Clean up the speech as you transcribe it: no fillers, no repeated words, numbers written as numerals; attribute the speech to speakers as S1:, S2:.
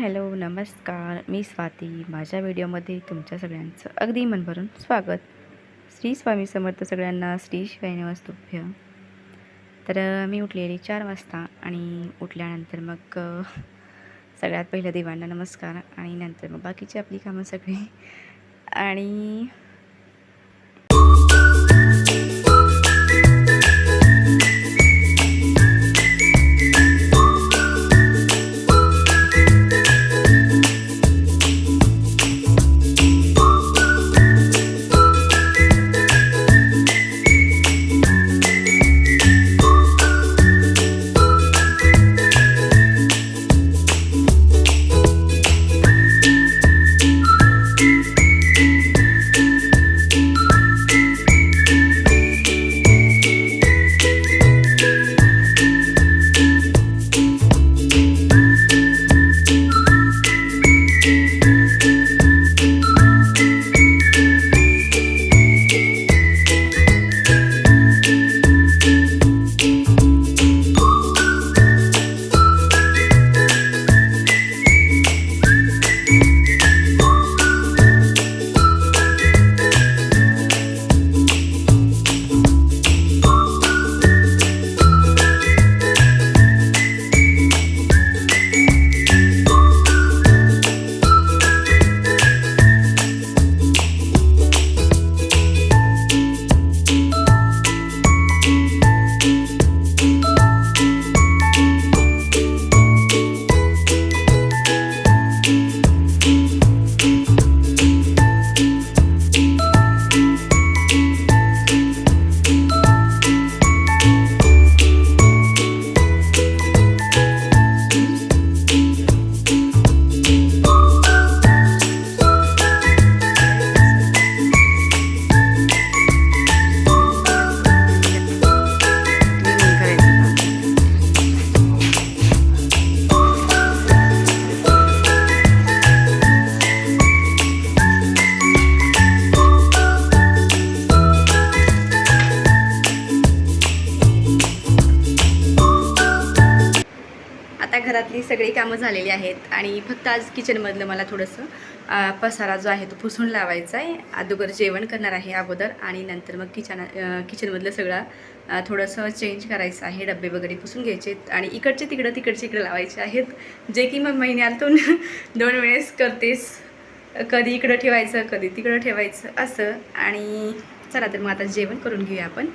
S1: Hello नमस्कार, मी स्वाती. माझ्या व्हिडिओमध्ये तुमच्या सगळ्यांचं अगदी मनभरून स्वागत. श्री स्वामी समर्थ सगळ्यांना. श्री श्रीनिवास्तुभ्य. तर मी उठलेली 4 वाजता आणि उठल्यानंतर मग सगळ्यात पहिलं देवांना नमस्कार आणि नंतर मग बाकीची आपली कामं सगळी. आणि आता घरातली सगळी कामं झालेली आहेत आणि फक्त आज किचनमधलं मला थोडंसं पसारा जो आहे तो पुसून लावायचा आहे. अगोदर जेवण करणार आहे अगोदर आणि नंतर मग किचनमधलं सगळं थोडंसं चेंज करायचं आहे. डबे वगैरे पुसून घ्यायचे आणि इकडचे तिकडे लावायचे आहेत, जे की मग महिन्यातून 2 वेळेस करतेस. कधी इकडं ठेवायचं कधी तिकडं ठेवायचं असं. आणि चला तर मग आता जेवण करून घेऊया आपण.